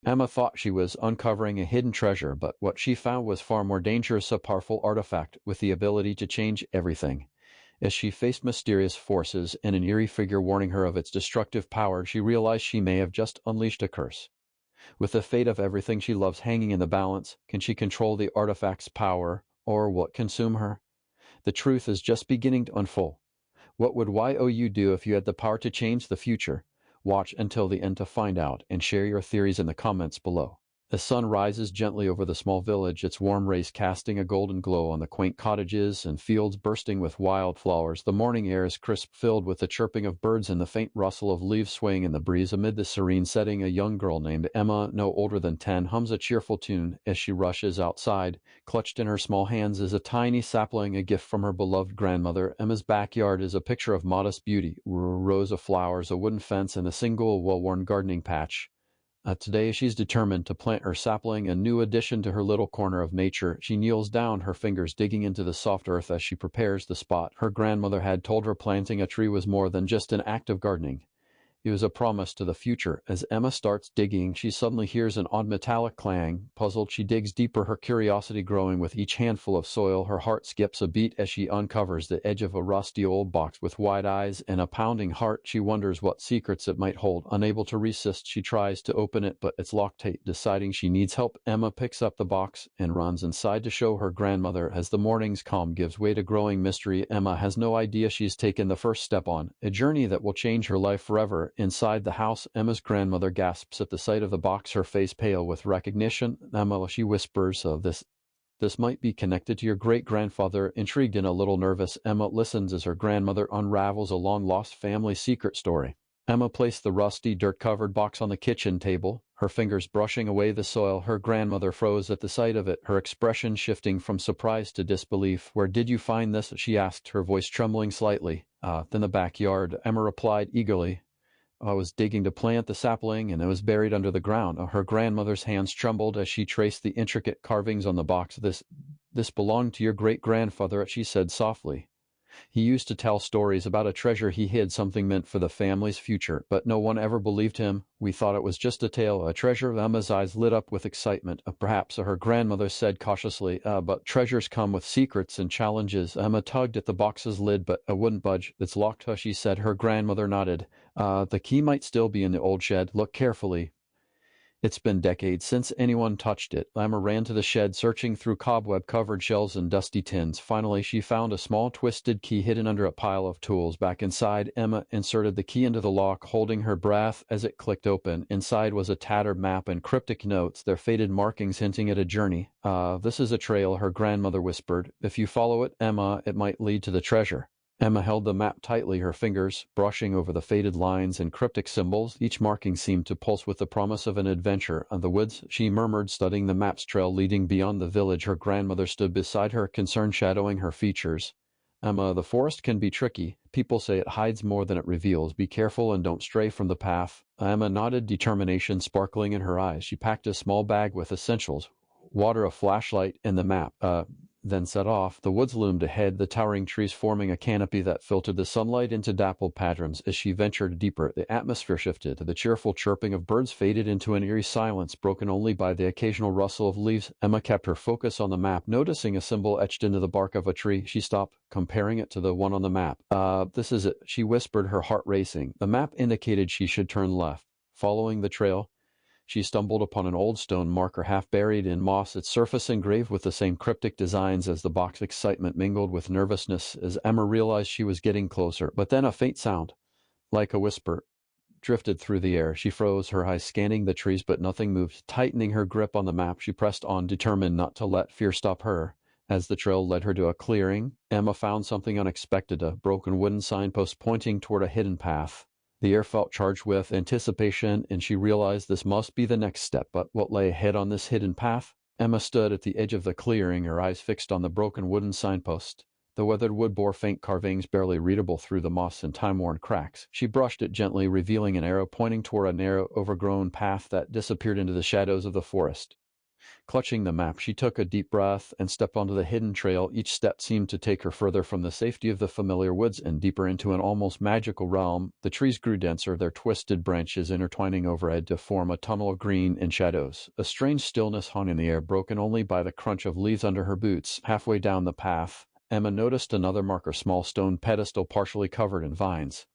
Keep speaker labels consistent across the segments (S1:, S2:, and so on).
S1: Emma thought she was uncovering a hidden treasure, but what she found was far more dangerous, a powerful artifact with the ability to change everything. As she faced mysterious forces and an eerie figure warning her of its destructive power, she realized she may have just unleashed a curse. With the fate of everything she loves hanging in the balance, can she control the artifact's power, or what consume her? The truth is just beginning to unfold. What would YOU do if you had the power to change the future? Watch until the end to find out, and share your theories in the comments below. The sun rises gently over the small village, its warm rays casting a golden glow on the quaint cottages and fields bursting with wildflowers. The morning air is crisp, filled with the chirping of birds and the faint rustle of leaves swaying in the breeze. Amid the serene setting, a young girl named Emma, no older than 10, hums a cheerful tune as she rushes outside. Clutched in her small hands is a tiny sapling, a gift from her beloved grandmother. Emma's backyard is a picture of modest beauty, rows of flowers, a wooden fence, and a single well-worn gardening patch. Today she's determined to plant her sapling, a new addition to her little corner of nature. She kneels down, her fingers digging into the soft earth as she prepares the spot. Her grandmother had told her planting a tree was more than just an act of gardening. It was a promise to the future. As Emma starts digging, she suddenly hears an odd metallic clang. Puzzled, she digs deeper, her curiosity growing with each handful of soil. Her heart skips a beat as she uncovers the edge of a rusty old box. With wide eyes and a pounding heart, she wonders what secrets it might hold. Unable to resist, she tries to open it, but it's locked tight. Deciding she needs help, Emma picks up the box and runs inside to show her grandmother. As the morning's calm gives way to growing mystery, Emma has no idea she's taken the first step on a journey that will change her life forever. Inside the house, Emma's grandmother gasps at the sight of the box, her face pale with recognition. Emma, she whispers, this might be connected to your great-grandfather. Intrigued and a little nervous, Emma listens as her grandmother unravels a long-lost family secret story. Emma placed the rusty, dirt-covered box on the kitchen table, her fingers brushing away the soil. Her grandmother froze at the sight of it, her expression shifting from surprise to disbelief. "Where did you find this?" she asked, her voice trembling slightly. In the backyard," Emma replied eagerly. "I was digging to plant the sapling, and it was buried under the ground." Her grandmother's hands trembled as she traced the intricate carvings on the box. This belonged to your great-grandfather," she said softly. "He used to tell stories about a treasure he hid, something meant for the family's future, but no one ever believed him. We thought it was just a tale, a treasure." Emma's eyes lit up with excitement. Perhaps," her grandmother said cautiously, "but treasures come with secrets and challenges." Emma tugged at the box's lid, but it wouldn't budge. "It's locked," she said. Her grandmother nodded. The key might still be in the old shed. Look carefully." It's been decades since anyone touched it. Emma ran to the shed, searching through cobweb-covered shelves and dusty tins. Finally, she found a small twisted key hidden under a pile of tools. Back inside, Emma inserted the key into the lock, holding her breath as it clicked open. Inside was a tattered map and cryptic notes, their faded markings hinting at a journey. This is a trail," her grandmother whispered. "If you follow it, Emma, it might lead to the treasure." Emma held the map tightly, her fingers brushing over the faded lines and cryptic symbols. Each marking seemed to pulse with the promise of an adventure. "On the woods," she murmured, studying the map's trail leading beyond the village. Her grandmother stood beside her, concern shadowing her features. "Emma, the forest can be tricky. People say it hides more than it reveals. Be careful and don't stray from the path." Emma nodded, determination sparkling in her eyes. She packed a small bag with essentials, water, a flashlight, and the map. Then set off. The woods loomed ahead, the towering trees forming a canopy that filtered the sunlight into dappled patterns. As she ventured deeper, the atmosphere shifted. The cheerful chirping of birds faded into an eerie silence, broken only by the occasional rustle of leaves. Emma kept her focus on the map. Noticing a symbol etched into the bark of a tree, she stopped, comparing it to the one on the map. This is it," she whispered, her heart racing. The map indicated she should turn left. Following the trail, she stumbled upon an old stone marker half buried in moss, its surface engraved with the same cryptic designs as the box. Excitement mingled with nervousness as Emma realized she was getting closer. But then a faint sound, like a whisper, drifted through the air. She froze, her eyes scanning the trees, but nothing moved. Tightening her grip on the map, she pressed on, determined not to let fear stop her. As the trail led her to a clearing, Emma found something unexpected, a broken wooden signpost pointing toward a hidden path. The air felt charged with anticipation, and she realized this must be the next step. But what lay ahead on this hidden path? Emma stood at the edge of the clearing, her eyes fixed on the broken wooden signpost. The weathered wood bore faint carvings, barely readable through the moss and time-worn cracks. She brushed it gently, revealing an arrow pointing toward a narrow, overgrown path that disappeared into the shadows of the forest. Clutching the map, she took a deep breath and stepped onto the hidden trail. Each step seemed to take her further from the safety of the familiar woods and deeper into an almost magical realm. The trees grew denser, their twisted branches intertwining overhead to form a tunnel of green and shadows. A strange stillness hung in the air, broken only by the crunch of leaves under her boots. Halfway down the path, Emma noticed another marker, small stone pedestal partially covered in vines.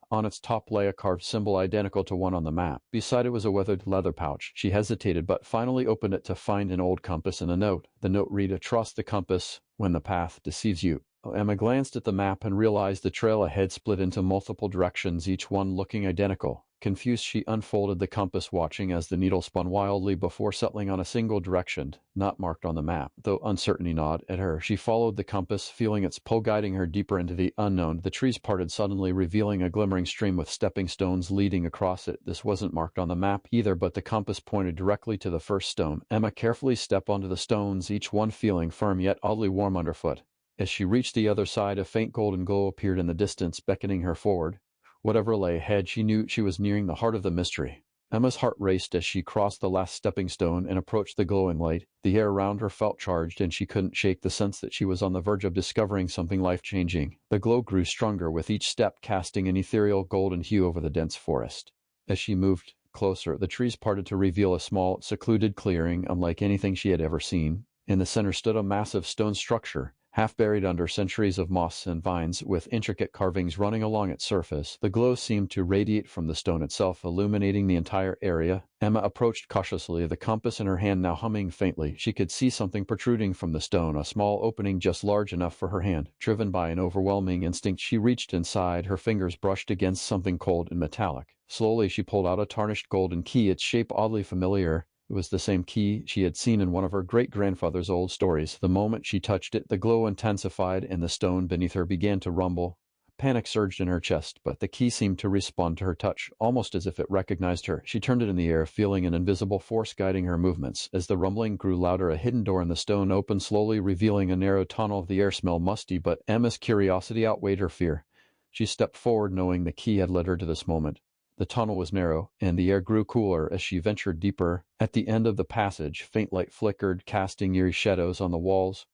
S1: On its top lay a carved symbol identical to one on the map. Beside it was a weathered leather pouch. She hesitated, but finally opened it to find an old compass and a note. The note read, "Trust the compass when the path deceives you." Emma glanced at the map and realized the trail ahead split into multiple directions, each one looking identical. Confused, she unfolded the compass, watching as the needle spun wildly before settling on a single direction, not marked on the map. Though uncertainty gnawed at her, she followed the compass, feeling its pull guiding her deeper into the unknown. The trees parted suddenly, revealing a glimmering stream with stepping stones leading across it. This wasn't marked on the map either, but the compass pointed directly to the first stone. Emma carefully stepped onto the stones, each one feeling firm yet oddly warm underfoot. As she reached the other side, a faint golden glow appeared in the distance, beckoning her forward. Whatever lay ahead, she knew she was nearing the heart of the mystery. Emma's heart raced as she crossed the last stepping stone and approached the glowing light. The air around her felt charged, and she couldn't shake the sense that she was on the verge of discovering something life-changing. The glow grew stronger, with each step casting an ethereal golden hue over the dense forest. As she moved closer, the trees parted to reveal a small, secluded clearing unlike anything she had ever seen. In the center stood a massive stone structure, half buried under centuries of moss and vines, with intricate carvings running along its surface. The glow seemed to radiate from the stone itself, illuminating the entire area. Emma approached cautiously, the compass in her hand now humming faintly. She could see something protruding from the stone, a small opening just large enough for her hand. Driven by an overwhelming instinct, she reached inside. Her fingers brushed against something cold and metallic. Slowly, she pulled out a tarnished golden key, its shape oddly familiar. It was the same key she had seen in one of her great-grandfather's old stories. The moment she touched it, the glow intensified and the stone beneath her began to rumble. Panic surged in her chest, but the key seemed to respond to her touch, almost as if it recognized her. She turned it in the air, feeling an invisible force guiding her movements. As the rumbling grew louder, a hidden door in the stone opened slowly, revealing a narrow tunnel. The air smelled musty, but Emma's curiosity outweighed her fear. She stepped forward, knowing the key had led her to this moment. The tunnel was narrow, and the air grew cooler as she ventured deeper. At the end of the passage, faint light flickered, casting eerie shadows on the walls.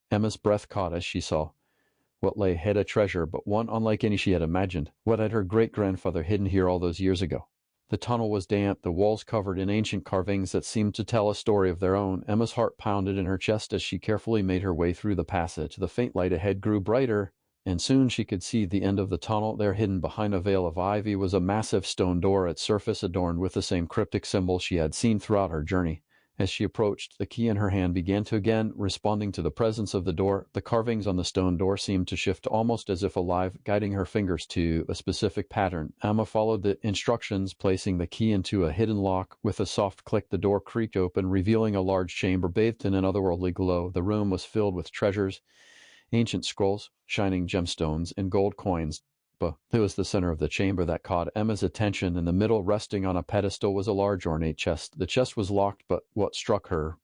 S1: Emma's breath caught as she saw what lay ahead, a treasure, but one unlike any she had imagined. What had her great-grandfather hidden here all those years ago? The tunnel was damp, the walls covered in ancient carvings that seemed to tell a story of their own. Emma's heart pounded in her chest as she carefully made her way through the passage. The faint light ahead grew brighter, and soon she could see the end of the tunnel. There, hidden behind a veil of ivy, was a massive stone door, its surface adorned with the same cryptic symbols she had seen throughout her journey. As she approached, the key in her hand began to again responding to the presence of the door. The carvings on the stone door seemed to shift almost as if alive, guiding her fingers to a specific pattern. Emma followed the instructions, placing the key into a hidden lock. With a soft click, the door creaked open, revealing a large chamber bathed in an otherworldly glow. The room was filled with treasures, ancient scrolls, shining gemstones, and gold coins. But it was the center of the chamber that caught Emma's attention. In the middle, resting on a pedestal, was a large ornate chest. The chest was locked, but what struck her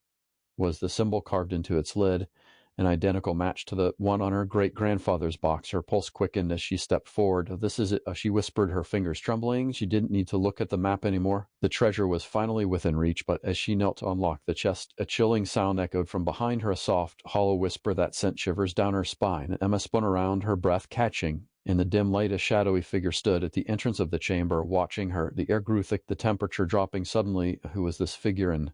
S1: was the symbol carved into its lid, an identical match to the one on her great-grandfather's box. Her pulse quickened as she stepped forward. "This is it," she whispered, her fingers trembling. She didn't need to look at the map anymore. The treasure was finally within reach, but as she knelt to unlock the chest, a chilling sound echoed from behind her, a soft, hollow whisper that sent shivers down her spine. Emma spun around, her breath catching. In the dim light, a shadowy figure stood at the entrance of the chamber, watching her. The air grew thick, the temperature dropping suddenly. Who was this figure, and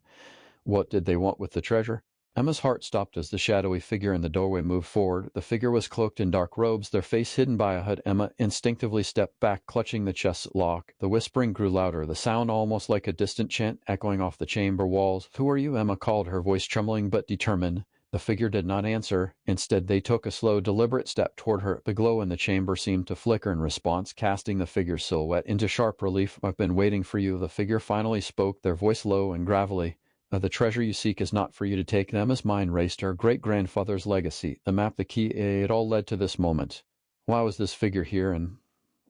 S1: what did they want with the treasure? Emma's heart stopped as the shadowy figure in the doorway moved forward. The figure was cloaked in dark robes, their face hidden by a hood. Emma instinctively stepped back, clutching the chest's lock. The whispering grew louder, the sound almost like a distant chant echoing off the chamber walls. "Who are you?" Emma called, her voice trembling but determined. The figure did not answer. Instead, they took a slow, deliberate step toward her. The glow in the chamber seemed to flicker in response, casting the figure's silhouette into sharp relief. "I've been waiting for you." The figure finally spoke, their voice low and gravelly. "The treasure you seek is not for you to take." Emma's mind raced. Her great-grandfather's legacy, the map, the key, it all led to this moment. Why was this figure here, and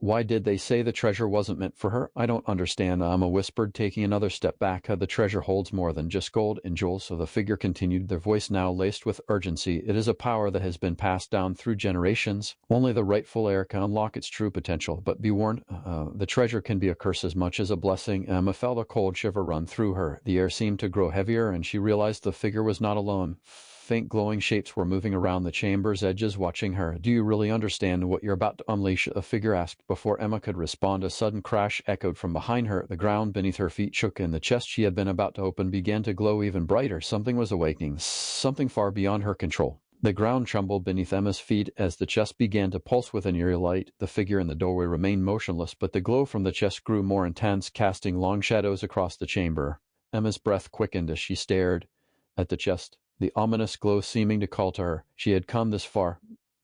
S1: Why did they say the treasure wasn't meant for her? I don't understand, Emma whispered, taking another step back. The treasure holds more than just gold and jewels, so the figure continued, their voice now laced with urgency. It is a power that has been passed down through generations. Only the rightful heir can unlock its true potential. But be warned, the treasure can be a curse as much as a blessing. Emma felt a cold shiver run through her. The air seemed to grow heavier, and she realized the figure was not alone. Faint glowing shapes were moving around the chamber's edges, watching her. Do you really understand what you're about to unleash? A figure asked. Before Emma could respond, a sudden crash echoed from behind her. The ground beneath her feet shook, and the chest she had been about to open began to glow even brighter. Something was awakening, something far beyond her control. The ground trembled beneath Emma's feet as the chest began to pulse with an eerie light. The figure in the doorway remained motionless, but the glow from the chest grew more intense, casting long shadows across the chamber. Emma's breath quickened as she stared at the chest, the ominous glow seeming to call to her. She had come this far.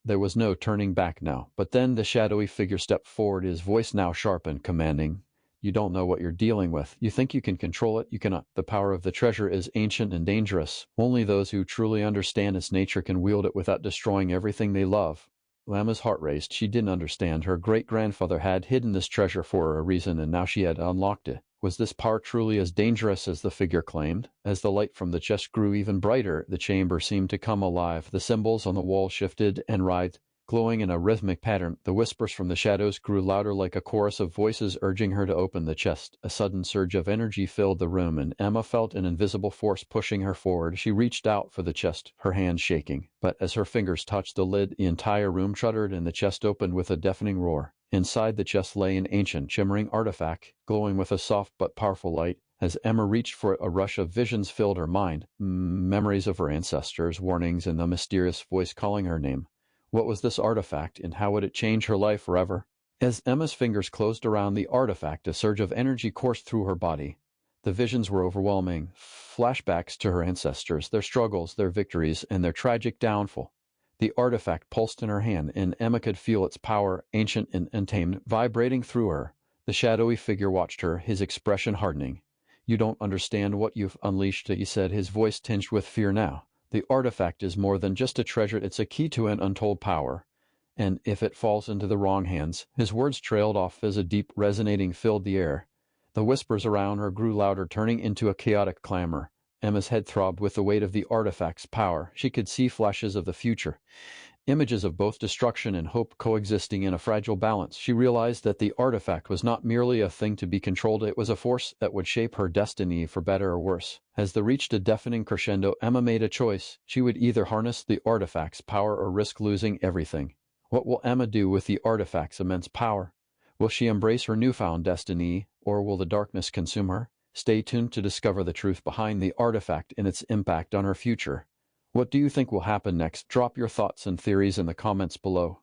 S1: There was no turning back now. But then the shadowy figure stepped forward, his voice now sharp and commanding. You don't know what you're dealing with. You think you can control it. You cannot. The power of the treasure is ancient and dangerous. Only those who truly understand its nature can wield it without destroying everything they love. Emma's heart raced. She didn't understand. Her great-grandfather had hidden this treasure for a reason, and now she had unlocked it. Was this power truly as dangerous as the figure claimed? As the light from the chest grew even brighter, the chamber seemed to come alive. The symbols on the wall shifted and writhed, glowing in a rhythmic pattern. The whispers from the shadows grew louder, like a chorus of voices urging her to open the chest. A sudden surge of energy filled the room, and Emma felt an invisible force pushing her forward. She reached out for the chest, her hands shaking. But as her fingers touched the lid, the entire room shuddered, and the chest opened with a deafening roar. Inside the chest lay an ancient, shimmering artifact, glowing with a soft but powerful light. As Emma reached for it, a rush of visions filled her mind. Memories of her ancestors, warnings, and the mysterious voice calling her name. What was this artifact, and how would it change her life forever? As Emma's fingers closed around the artifact, a surge of energy coursed through her body. The visions were overwhelming. Flashbacks to her ancestors, their struggles, their victories, and their tragic downfall. The artifact pulsed in her hand, and Emma could feel its power, ancient and untamed, vibrating through her. The shadowy figure watched her, his expression hardening. You don't understand what you've unleashed, he said, his voice tinged with fear now. The artifact is more than just a treasure, it's a key to an untold power. And if it falls into the wrong hands, his words trailed off as a deep resonating filled the air. The whispers around her grew louder, turning into a chaotic clamor. Emma's head throbbed with the weight of the artifact's power. She could see flashes of the future, images of both destruction and hope coexisting in a fragile balance. She realized that the artifact was not merely a thing to be controlled, it was a force that would shape her destiny for better or worse. As they reached a deafening crescendo, Emma made a choice. She would either harness the artifact's power or risk losing everything. What will Emma do with the artifact's immense power? Will she embrace her newfound destiny, or will the darkness consume her? Stay tuned to discover the truth behind the artifact and its impact on her future. What do you think will happen next? Drop your thoughts and theories in the comments below.